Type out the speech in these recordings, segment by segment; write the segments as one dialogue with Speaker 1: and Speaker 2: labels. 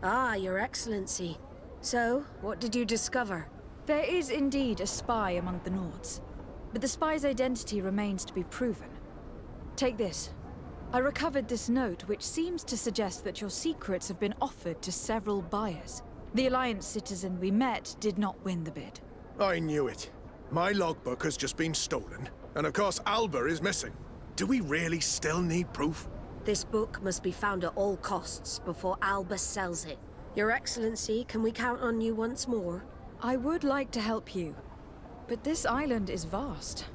Speaker 1: Ah, Your Excellency. So, what did you discover?
Speaker 2: There is indeed a spy among the Nords, but the spy's identity remains to be proven. Take this. I recovered this note which seems to suggest that your secrets have been offered to several buyers. The Alliance citizen we met did not win the bid.
Speaker 3: I knew it. My logbook has just been stolen, and of course Alba is missing. Do we really still need proof?
Speaker 1: This book must be found at all costs before Alba sells it. Your Excellency, can we count on you once more?
Speaker 2: I would like to help you, but this island is vast.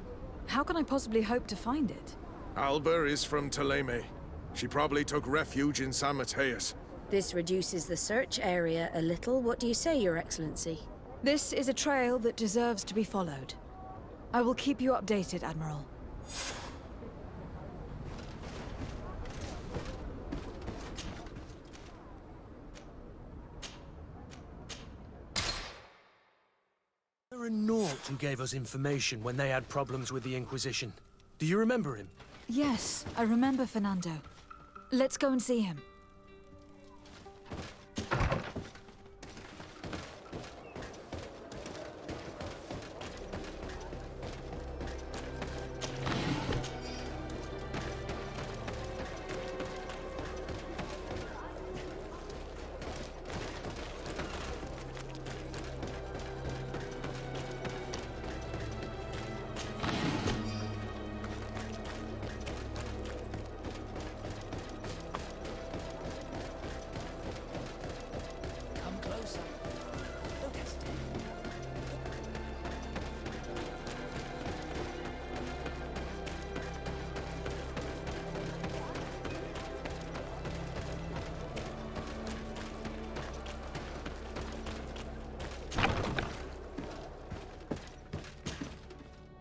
Speaker 2: How can I possibly hope to find it?
Speaker 3: Alba is from Thélème. She probably took refuge in San Mateus.
Speaker 1: This reduces the search area a little. What do you say, Your Excellency?
Speaker 2: This is a trail that deserves to be followed. I will keep you updated, Admiral.
Speaker 4: There was a Nort who gave us information when they had problems with the Inquisition. Do you remember him?
Speaker 2: Yes, I remember Fernando. Let's go and see him.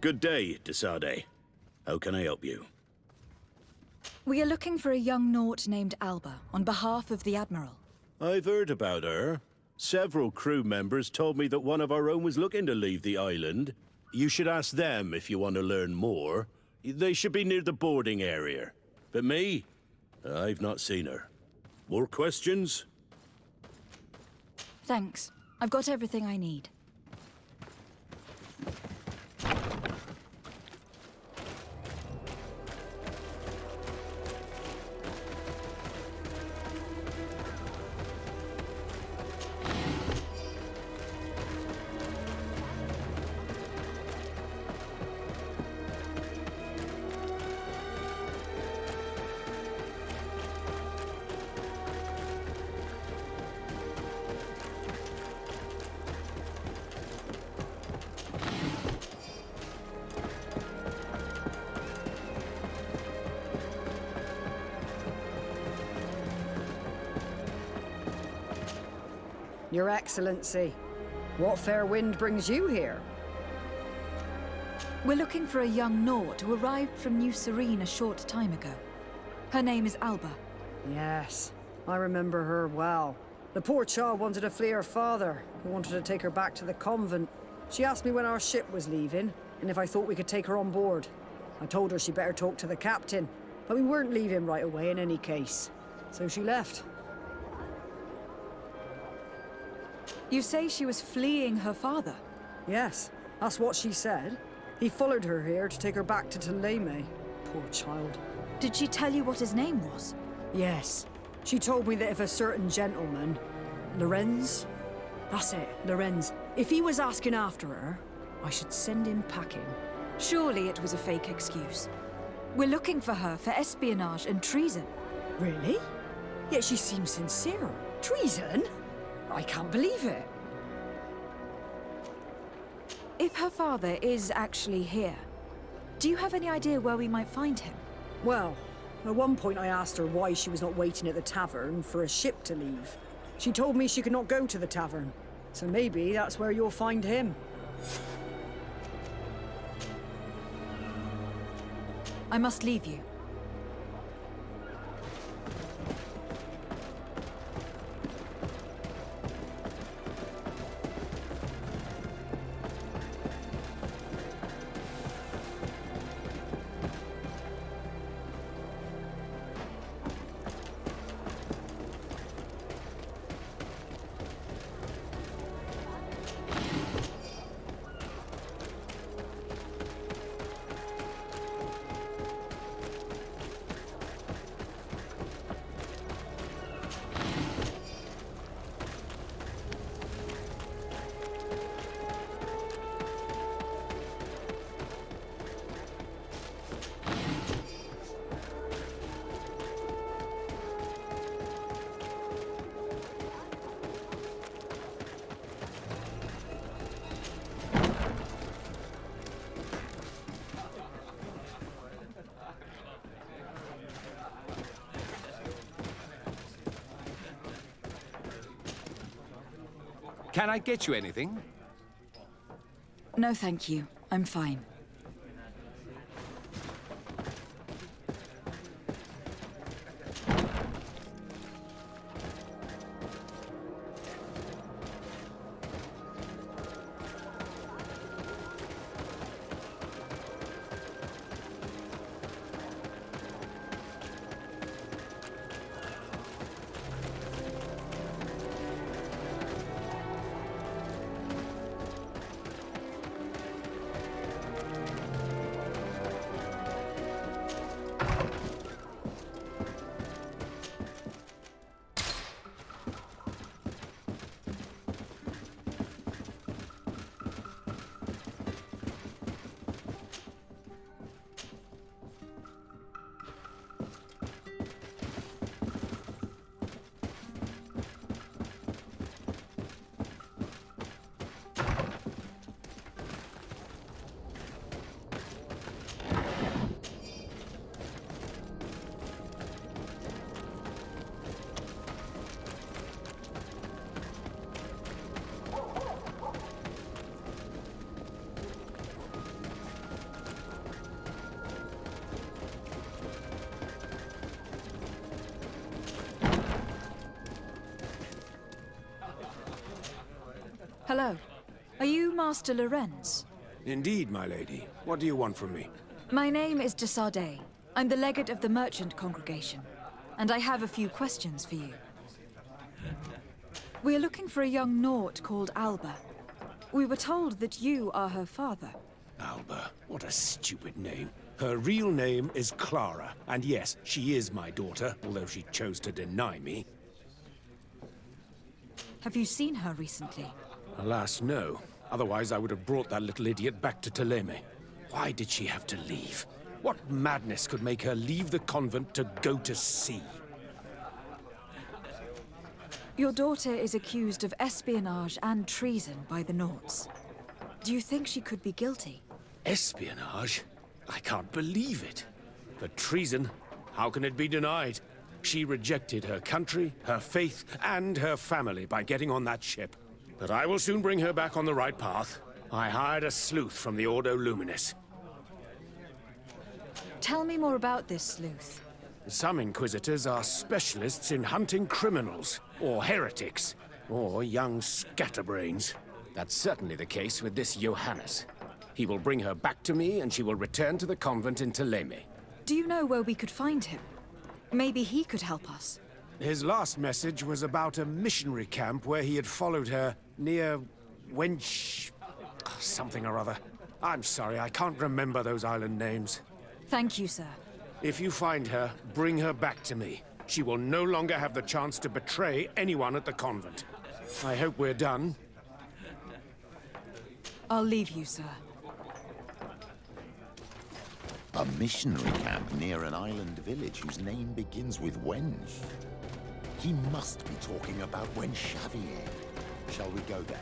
Speaker 5: Good day, Desade. How can I help you?
Speaker 2: We are looking for a young Nort named Alba, on behalf of the Admiral.
Speaker 5: I've heard about her. Several crew members told me that one of our own was looking to leave the island. You should ask them if you want to learn more. They should be near the boarding area. But me? I've not seen her. More questions?
Speaker 2: Thanks. I've got everything I need.
Speaker 6: Your Excellency, what fair wind brings you here?
Speaker 2: We're looking for a young Nort who arrived from New Serene a short time ago. Her name is Alba.
Speaker 6: Yes, I remember her well. The poor child wanted to flee her father, who wanted to take her back to the convent. She asked me when our ship was leaving, and if I thought we could take her on board. I told her she'd better talk to the captain, but we weren't leaving right away in any case. So she left.
Speaker 2: You say she was fleeing her father?
Speaker 6: Yes, that's what she said. He followed her here to take her back to Thélème. Poor child.
Speaker 2: Did she tell you what his name was?
Speaker 6: Yes. She told me that if a certain gentleman, Lorenz? That's it, Lorenz. If he was asking after her, I should send him packing.
Speaker 2: Surely it was a fake excuse. We're looking for her for espionage and treason.
Speaker 6: Really? Yet she seems sincere. Treason? I can't believe it.
Speaker 2: If her father is actually here, do you have any idea where we might find him?
Speaker 6: Well, at one point I asked her why she was not waiting at the tavern for a ship to leave. She told me she could not go to the tavern, so maybe that's where you'll find him.
Speaker 2: I must leave you.
Speaker 7: Can I get you anything?
Speaker 2: No, thank you. I'm fine. Hello. Are you Master Lorenz?
Speaker 3: Indeed, my lady. What do you want from me?
Speaker 2: My name is Desardet. I'm the legate of the merchant congregation, and I have a few questions for you. We're looking for a young Naut called Alba. We were told that you are her father.
Speaker 8: Alba, what a stupid name. Her real name is Clara, and yes, she is my daughter, although she chose to deny me.
Speaker 2: Have you seen her recently?
Speaker 8: Alas, no. Otherwise, I would have brought that little idiot back to Teleme. Why did she have to leave? What madness could make her leave the convent to go to sea?
Speaker 2: Your daughter is accused of espionage and treason by the Nauts. Do you think she could be guilty?
Speaker 8: Espionage? I can't believe it. But treason? How can it be denied? She rejected her country, her faith, and her family by getting on that ship. But I will soon bring her back on the right path. I hired a sleuth from the Ordo Luminis.
Speaker 2: Tell me more about this sleuth.
Speaker 8: Some Inquisitors are specialists in hunting criminals, or heretics, or young scatterbrains. That's certainly the case with this Johannes. He will bring her back to me, and she will return to the convent in Teleme.
Speaker 2: Do you know where we could find him? Maybe he could help us.
Speaker 8: His last message was about a missionary camp where he had followed her near Wench... something or other. I'm sorry, I can't remember those island names.
Speaker 2: Thank you, sir.
Speaker 8: If you find her, bring her back to me. She will no longer have the chance to betray anyone at the convent. I hope we're done.
Speaker 2: I'll leave you, sir.
Speaker 9: A missionary camp near an island village whose name begins with Wench. He must be talking about Wench Xavier. Shall we go there?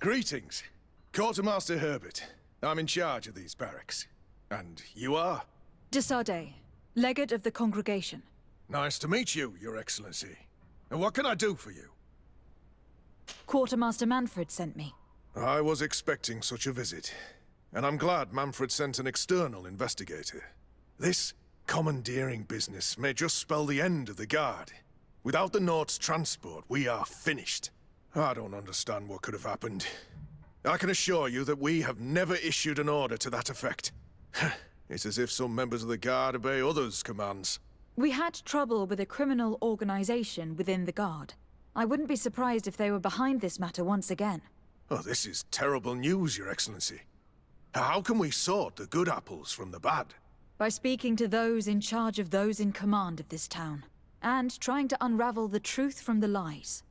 Speaker 3: Greetings. Quartermaster Herbert. I'm in charge of these barracks. And you are?
Speaker 2: Desardet, legate of the congregation.
Speaker 3: Nice to meet you, Your Excellency. And what can I do for you?
Speaker 2: Quartermaster Manfred sent me.
Speaker 3: I was expecting such a visit. And I'm glad Manfred sent an external investigator. This commandeering business may just spell the end of the Guard. Without the Naut's transport, we are finished. I don't understand what could have happened. I can assure you that we have never issued an order to that effect. It's as if some members of the Guard obey others' commands.
Speaker 2: We had trouble with a criminal organization within the Guard. I wouldn't be surprised if they were behind this matter once again.
Speaker 3: Oh, this is terrible news, Your Excellency. How can we sort the good apples from the bad?
Speaker 2: By speaking to those in charge of those in command of this town, and trying to unravel the truth from the lies.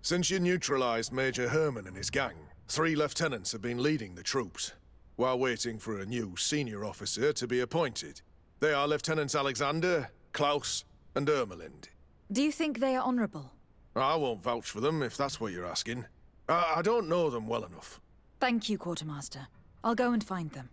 Speaker 3: Since you neutralized Major Herman and his gang, 3 lieutenants have been leading the troops, while waiting for a new senior officer to be appointed. They are Lieutenants Alexander, Klaus, and Ermelind.
Speaker 2: Do you think they are honorable?
Speaker 3: I won't vouch for them, if that's what you're asking. I don't know them well enough.
Speaker 2: Thank you, Quartermaster. I'll go and find them.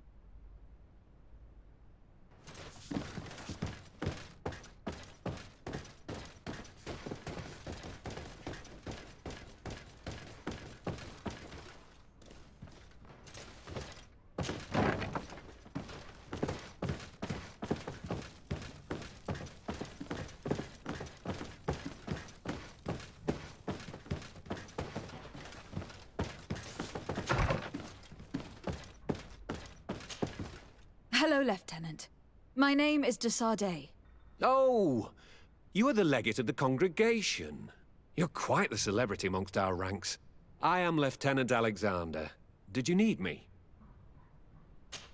Speaker 2: Hello, Lieutenant. My name is de Sardet.
Speaker 8: Oh, you are the legate of the congregation. You're quite the celebrity amongst our ranks. I am Lieutenant Alexander. Did you need me?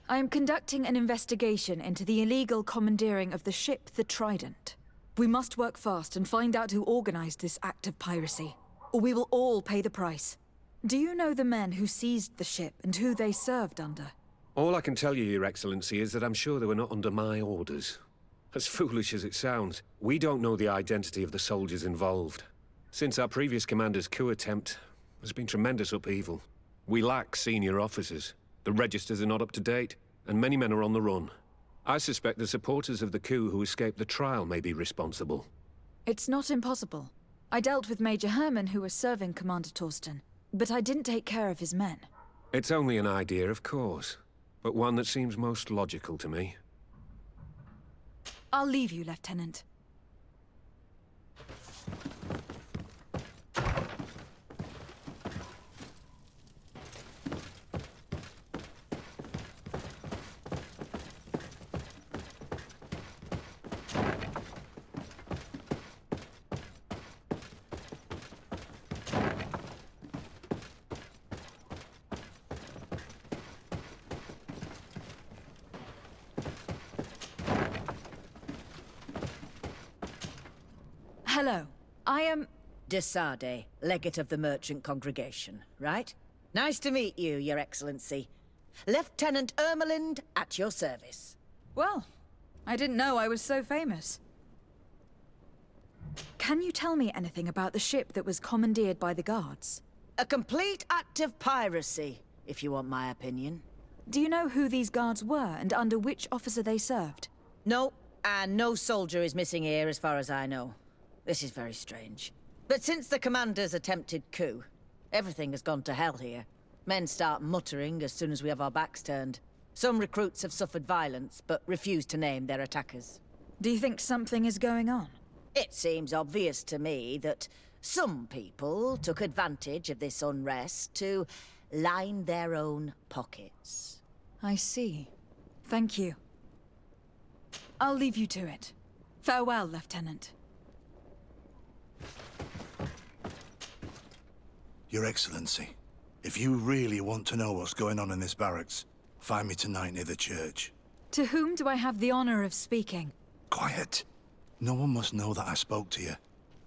Speaker 2: I am conducting an investigation into the illegal commandeering of the ship, the Trident. We must work fast and find out who organized this act of piracy, or we will all pay the price. Do you know the men who seized the ship and who they served under?
Speaker 8: All I can tell you, Your Excellency, is that I'm sure they were not under my orders. As foolish as it sounds, we don't know the identity of the soldiers involved. Since our previous commander's coup attempt, there's been tremendous upheaval. We lack senior officers. The registers are not up to date, and many men are on the run. I suspect the supporters of the coup who escaped the trial may be responsible.
Speaker 2: It's not impossible. I dealt with Major Herman, who was serving Commander Torsten, but I didn't take care of his men.
Speaker 8: It's only an idea, of course, but one that seems most logical to me.
Speaker 2: I'll leave you, Lieutenant. Hello. I am...
Speaker 7: de Sardet, legate of the merchant congregation, right? Nice to meet you, Your Excellency. Lieutenant Ermelind, at your service.
Speaker 2: Well, I didn't know I was so famous. Can you tell me anything about the ship that was commandeered by the guards?
Speaker 7: A complete act of piracy, if you want my opinion.
Speaker 2: Do you know who these guards were and under which officer they served?
Speaker 7: No, and no soldier is missing here as far as I know. This is very strange. But since the commander's attempted coup, everything has gone to hell here. Men start muttering as soon as we have our backs turned. Some recruits have suffered violence, but refuse to name their attackers.
Speaker 2: Do you think something is going on?
Speaker 7: It seems obvious to me that some people took advantage of this unrest to line their own pockets.
Speaker 2: I see. Thank you. I'll leave you to it. Farewell, Lieutenant.
Speaker 10: Your Excellency, if you really want to know what's going on in this barracks, find me tonight near the church.
Speaker 2: To whom do I have the honor of speaking?
Speaker 10: Quiet. No one must know that I spoke to you.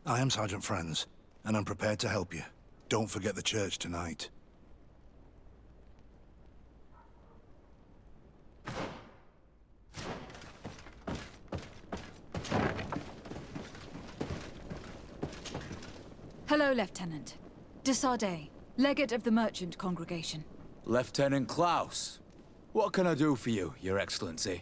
Speaker 10: I am Sergeant Franz, and I'm prepared to help you. Don't forget the church tonight.
Speaker 2: Hello, Lieutenant. De Sardet, legate of the merchant congregation.
Speaker 11: Lieutenant Klaus. What can I do for you, Your Excellency?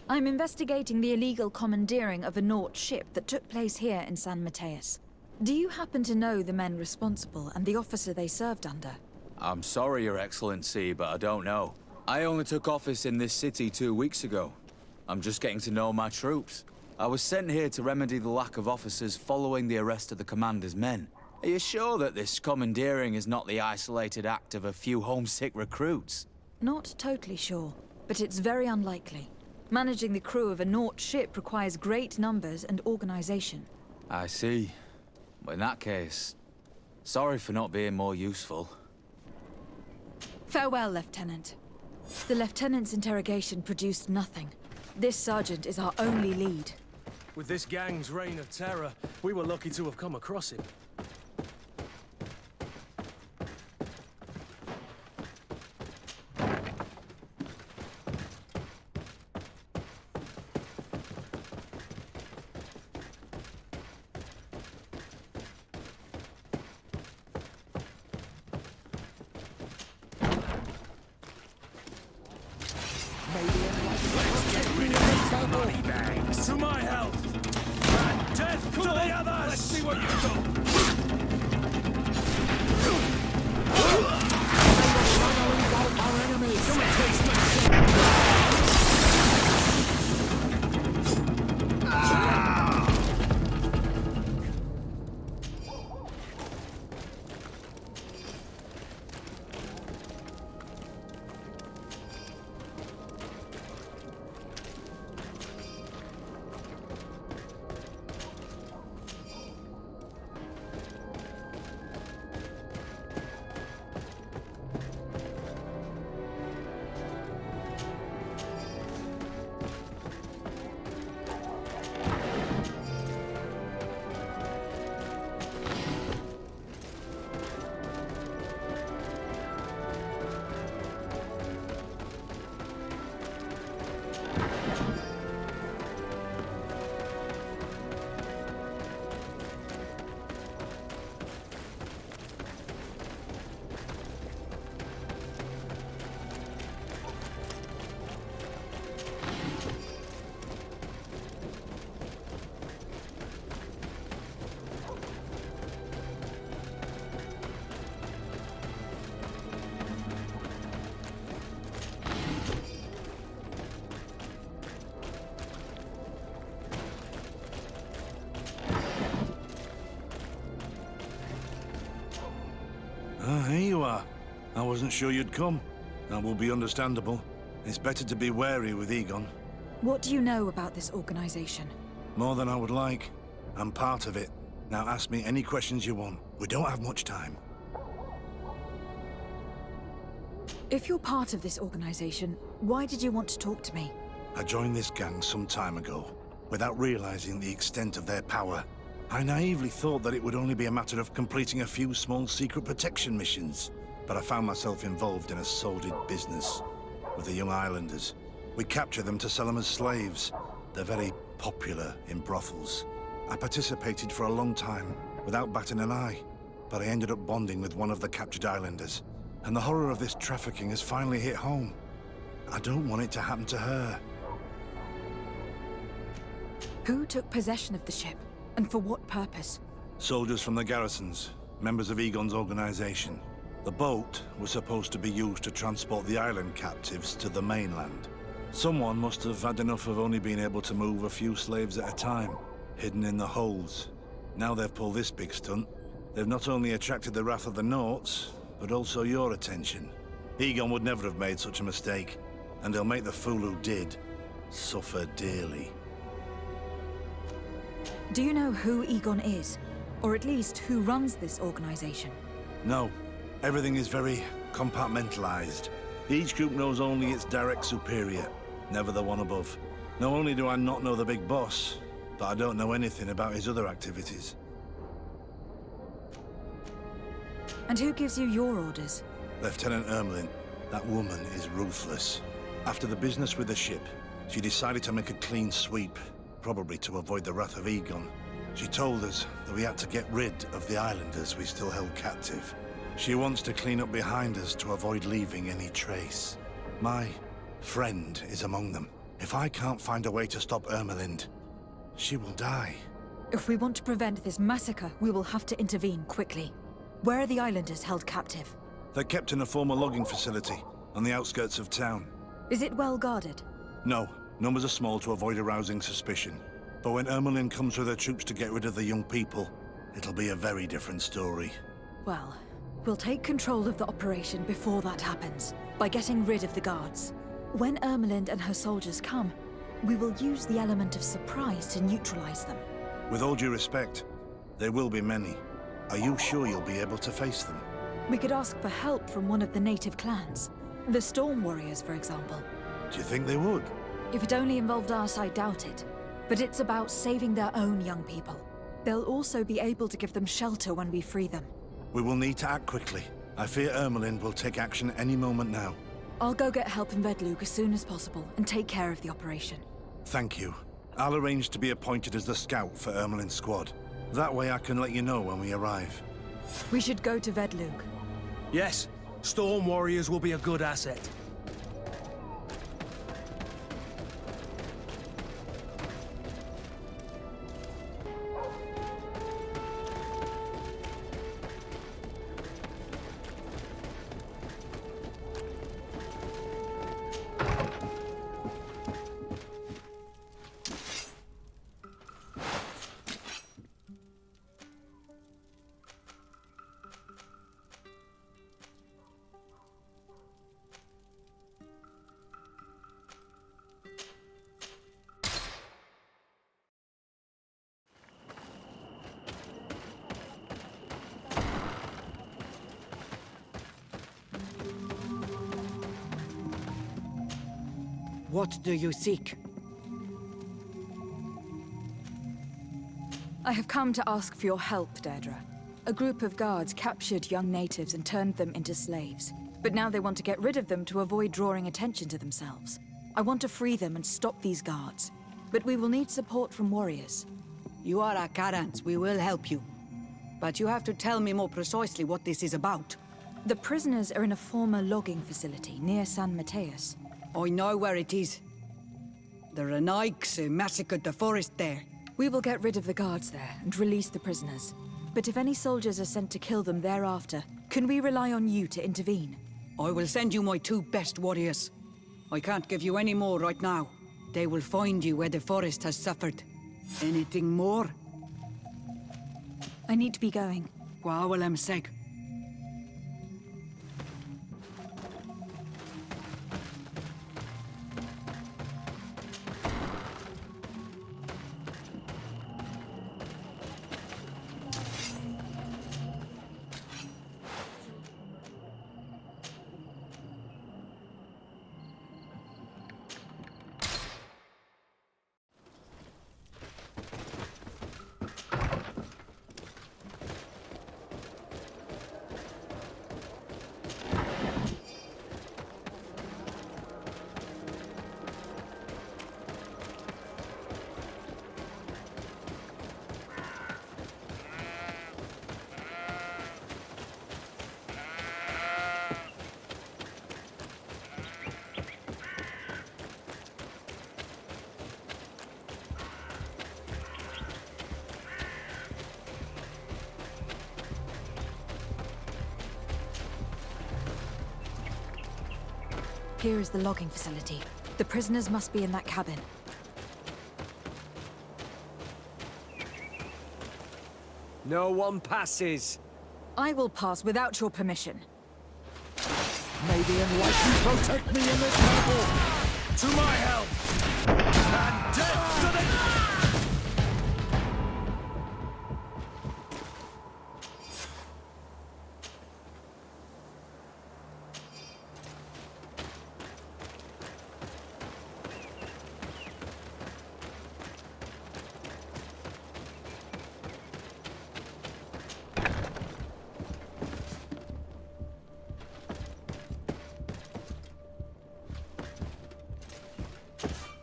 Speaker 2: I'm investigating the illegal commandeering of a Nort ship that took place here in San Mateus. Do you happen to know the men responsible and the officer they served under?
Speaker 11: I'm sorry, Your Excellency, but I don't know. I only took office in this city 2 weeks ago. I'm just getting to know my troops. I was sent here to remedy the lack of officers following the arrest of the commander's men. Are you sure that this commandeering is not the isolated act of a few homesick recruits?
Speaker 2: Not totally sure, but it's very unlikely. Managing the crew of a Nort ship requires great numbers and organization.
Speaker 11: I see. Well, in that case, Sorry for not being more useful.
Speaker 2: Farewell, Lieutenant. The Lieutenant's interrogation produced nothing. This sergeant is our only lead.
Speaker 4: With this gang's reign of terror, we were lucky to have come across him. To my health! And death to the others! Let's see what you've got!
Speaker 10: Here you are. I wasn't sure you'd come. That will be understandable. It's better to be wary with Egon.
Speaker 2: What do you know about this organization?
Speaker 10: More than I would like. I'm part of it. Now ask me any questions you want. We don't have much time.
Speaker 2: If you're part of this organization, why did you want to talk to me?
Speaker 10: I joined this gang some time ago, without realizing the extent of their power. I naively thought that it would only be a matter of completing a few small secret protection missions, but I found myself involved in a sordid business with the young islanders. We capture them to sell them as slaves. They're very popular in brothels. I participated for a long time, without batting an eye, but I ended up bonding with one of the captured islanders, and the horror of this trafficking has finally hit home. I don't want it to happen to her.
Speaker 2: Who took possession of the ship? And for what purpose?
Speaker 10: Soldiers from the garrisons, members of Egon's organization. The boat was supposed to be used to transport the island captives to the mainland. Someone must have had enough of only being able to move a few slaves at a time, hidden in the holds. Now they've pulled this big stunt. They've not only attracted the wrath of the Nauts, but also your attention. Egon would never have made such a mistake, and he'll make the fool who did suffer dearly.
Speaker 2: Do you know who Egon is? Or at least who runs this organization?
Speaker 10: No. Everything is very compartmentalized. Each group knows only its direct superior, never the one above. Not only do I not know the big boss, but I don't know anything about his other activities.
Speaker 2: And who gives you your orders?
Speaker 10: Lieutenant Ermelin. That woman is ruthless. After the business with the ship, she decided to make a clean sweep. Probably to avoid the wrath of Egon. She told us that we had to get rid of the islanders we still held captive. She wants to clean up behind us to avoid leaving any trace. My friend is among them. If I can't find a way to stop Ermelind, she will die.
Speaker 2: If we want to prevent this massacre, we will have to intervene quickly. Where are the islanders held captive?
Speaker 10: They're kept in a former logging facility on the outskirts of town.
Speaker 2: Is it well guarded?
Speaker 10: No. Numbers are small to avoid arousing suspicion. But when Ermelin comes with her troops to get rid of the young people, it'll be a very different story.
Speaker 2: Well, we'll take control of the operation before that happens, by getting rid of the guards. When Ermelind and her soldiers come, we will use the element of surprise to neutralize them.
Speaker 10: With all due respect, there will be many. Are you sure you'll be able to face them?
Speaker 2: We could ask for help from one of the native clans. The Storm Warriors, for example.
Speaker 10: Do you think they would?
Speaker 2: If it only involved us, I doubt it. But it's about saving their own young people. They'll also be able to give them shelter when we free them.
Speaker 10: We will need to act quickly. I fear Ermelin will take action any moment now.
Speaker 2: I'll go get help in Vedlug as soon as possible and take care of the operation.
Speaker 10: Thank you. I'll arrange to be appointed as the scout for Ermelin's squad. That way I can let you know when we arrive.
Speaker 2: We should go to Vedlug.
Speaker 4: Yes, Storm Warriors will be a good asset.
Speaker 6: What do you seek?
Speaker 2: I have come to ask for your help, Deirdre. A group of guards captured young natives and turned them into slaves. But now they want to get rid of them to avoid drawing attention to themselves. I want to free them and stop these guards. But we will need support from warriors.
Speaker 6: You are Akarans. We will help you. But you have to tell me more precisely what this is about.
Speaker 2: The prisoners are in a former logging facility near San Mateus.
Speaker 6: I know where it is. The Renaiks massacred the forest there.
Speaker 2: We will get rid of the guards there and release the prisoners. But if any soldiers are sent to kill them thereafter, can we rely on you to intervene?
Speaker 6: I will send you my 2 best warriors. I can't give you any more right now. They will find you where the forest has suffered. Anything more?
Speaker 2: I need to be going.
Speaker 6: Gwawalem seg.
Speaker 2: Here is the logging facility. The prisoners must be in that cabin.
Speaker 4: No one passes.
Speaker 2: I will pass without your permission.
Speaker 4: May the Enlightened protect me in this battle! To my help! And death to the...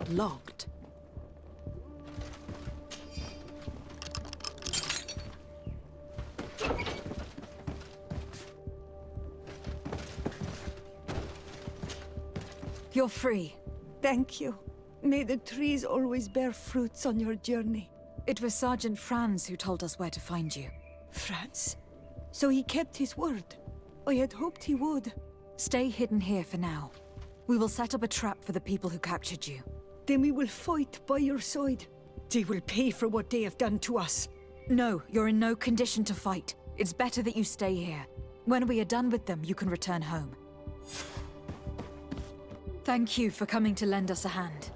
Speaker 2: Locked. You're free.
Speaker 12: Thank you. May the trees always bear fruits on your journey.
Speaker 2: It was Sergeant Franz who told us where to find you.
Speaker 12: Franz? So he kept his word. I had hoped he would.
Speaker 2: Stay hidden here for now. We will set up a trap for the people who captured you.
Speaker 12: Then we will fight by your side. They will pay for what they have done to us.
Speaker 2: No, you're in no condition to fight. It's better that you stay here. When we are done with them, you can return home. Thank you for coming to lend us a hand.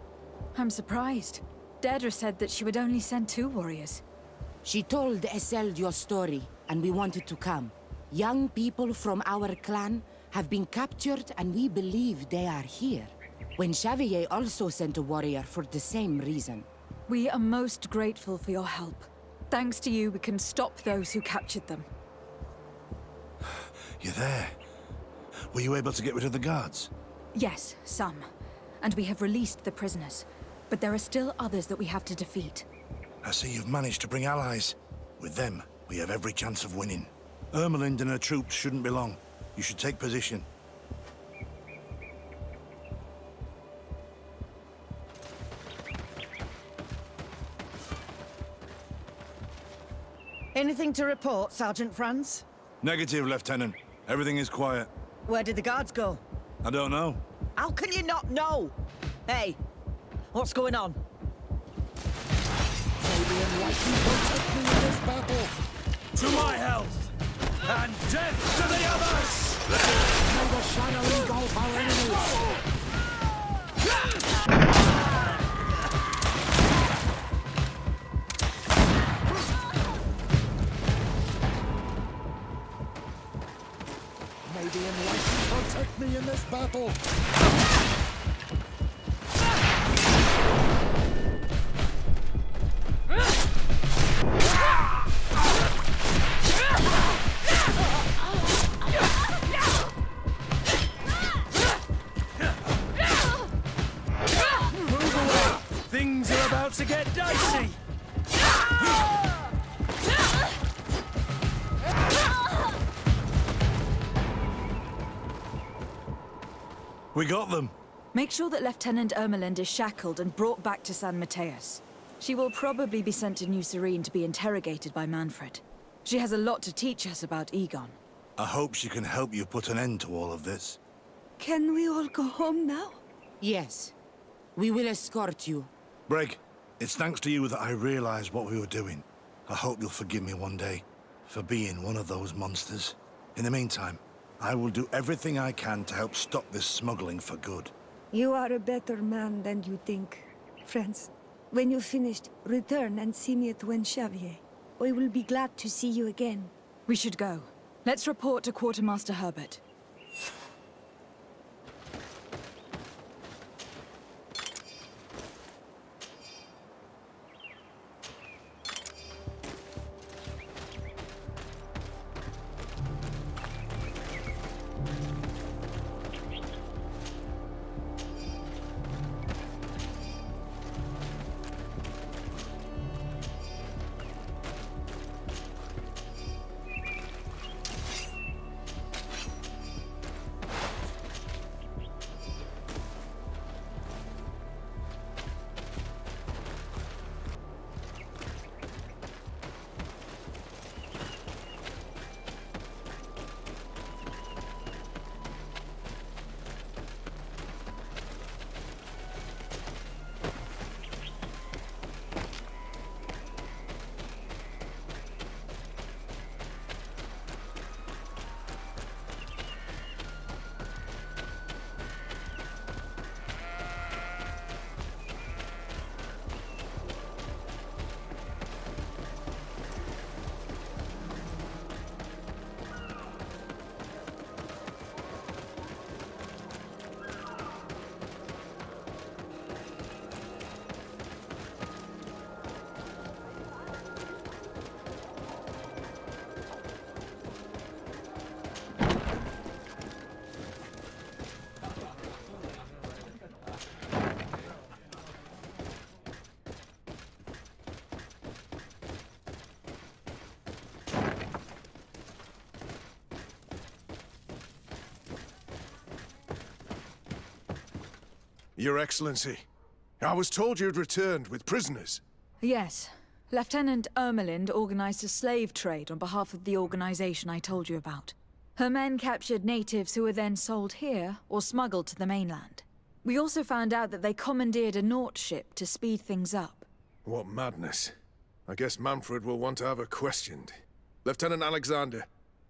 Speaker 2: I'm surprised. Deirdre said that she would only send 2 warriors.
Speaker 13: She told Essel your story, and we wanted to come. Young people from our clan have been captured, and we believe they are here. When Xavier also sent a warrior for the same reason.
Speaker 2: We are most grateful for your help. Thanks to you, we can stop those who captured them.
Speaker 10: You're there. Were you able to get rid of the guards?
Speaker 2: Yes, some. And we have released the prisoners. But there are still others that we have to defeat.
Speaker 10: I see you've managed to bring allies. With them, we have every chance of winning. Ermelind and her troops shouldn't be long. You should take position.
Speaker 7: Anything to report, Sergeant Franz?
Speaker 10: Negative, Lieutenant. Everything is quiet.
Speaker 7: Where did the guards go?
Speaker 10: I don't know.
Speaker 7: How can you not know? Hey, what's going on?
Speaker 4: To my health! And death to the others!
Speaker 9: May the shadow engulf our enemies! May the enlightened protect me in this battle!
Speaker 4: Things are about to get dicey!
Speaker 10: We got them.
Speaker 2: Make sure that Lieutenant Ermelind is shackled and brought back to San Mateus. She will probably be sent to New Serene to be interrogated by Manfred. She has a lot to teach us about Egon.
Speaker 10: I hope she can help you put an end to all of this.
Speaker 12: Can we all go home now?
Speaker 13: Yes. We will escort you.
Speaker 10: Breg, it's thanks to you that I realized what we were doing. I hope you'll forgive me one day for being one of those monsters. In the meantime, I will do everything I can to help stop this smuggling for good.
Speaker 12: You are a better man than you think. Friends, when you're finished, return and see me at Xavier. I will be glad to see you again.
Speaker 2: We should go. Let's report to Quartermaster Herbert.
Speaker 3: Your Excellency, I was told you'd returned with prisoners.
Speaker 2: Yes. Lieutenant Ermelind organized a slave trade on behalf of the organization I told you about. Her men captured natives who were then sold here or smuggled to the mainland. We also found out that they commandeered a Naut ship to speed things up.
Speaker 3: What madness. I guess Manfred will want to have her questioned. Lieutenant Alexander,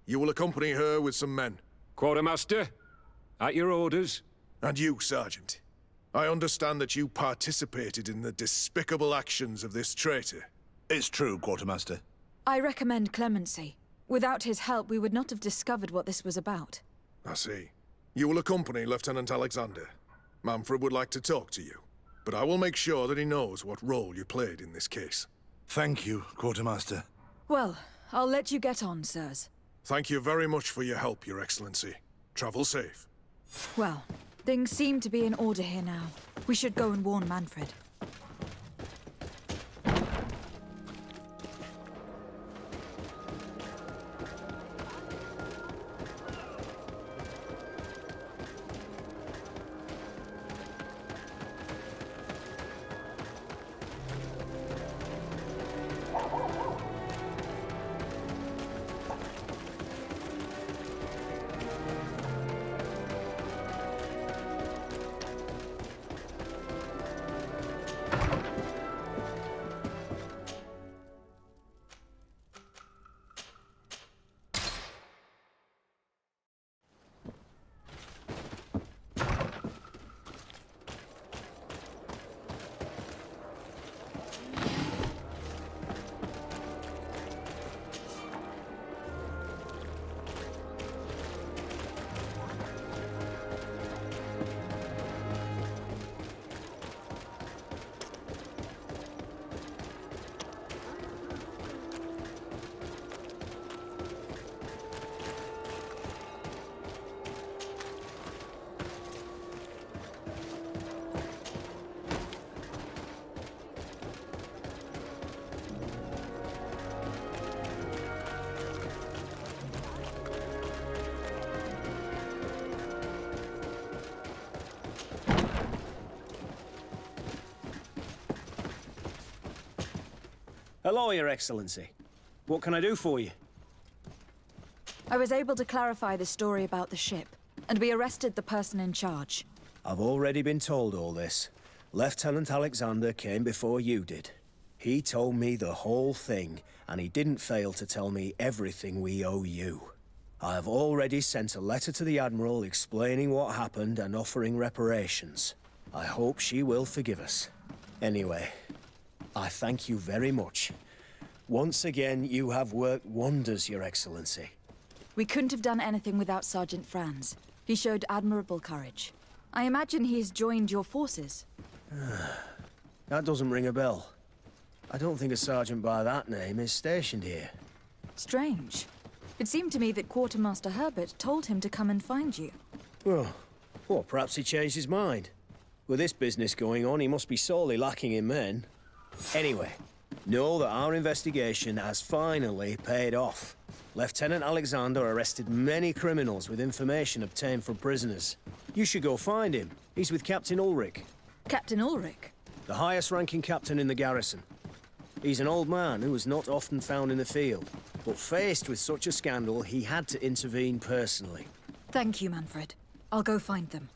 Speaker 3: you will accompany her with some men.
Speaker 8: Quartermaster, at your orders.
Speaker 3: And you, Sergeant. I understand that you participated in the despicable actions of this traitor.
Speaker 10: It's true, Quartermaster.
Speaker 2: I recommend clemency. Without his help, we would not have discovered what this was about.
Speaker 3: I see. You will accompany Lieutenant Alexander. Manfred would like to talk to you, but I will make sure that he knows what role you played in this case.
Speaker 10: Thank you, Quartermaster.
Speaker 2: Well, I'll let you get on, sirs.
Speaker 3: Thank you very much for your help, Your Excellency. Travel safe.
Speaker 2: Well, things seem to be in order here now. We should go and warn Manfred.
Speaker 14: Hello, Your Excellency. What can I do for you?
Speaker 2: I was able to clarify the story about the ship, and we arrested the person in charge.
Speaker 14: I've already been told all this. Lieutenant Alexander came before you did. He told me the whole thing, and he didn't fail to tell me everything we owe you. I have already sent a letter to the Admiral explaining what happened and offering reparations. I hope she will forgive us. Anyway, I thank you very much. Once again, you have worked wonders, Your Excellency.
Speaker 2: We couldn't have done anything without Sergeant Franz. He showed admirable courage. I imagine he has joined your forces.
Speaker 14: That doesn't ring a bell. I don't think a sergeant by that name is stationed here.
Speaker 2: Strange. It seemed to me that Quartermaster Herbert told him to come and find you.
Speaker 14: Well, perhaps he changed his mind. With this business going on, he must be sorely lacking in men. Anyway, know that our investigation has finally paid off. Lieutenant Alexander arrested many criminals with information obtained from prisoners. You should go find him. He's with Captain Ulrich.
Speaker 2: Captain Ulrich?
Speaker 14: The highest-ranking captain in the garrison. He's an old man who was not often found in the field, but faced with such a scandal, he had to intervene personally.
Speaker 2: Thank you, Manfred. I'll go find them.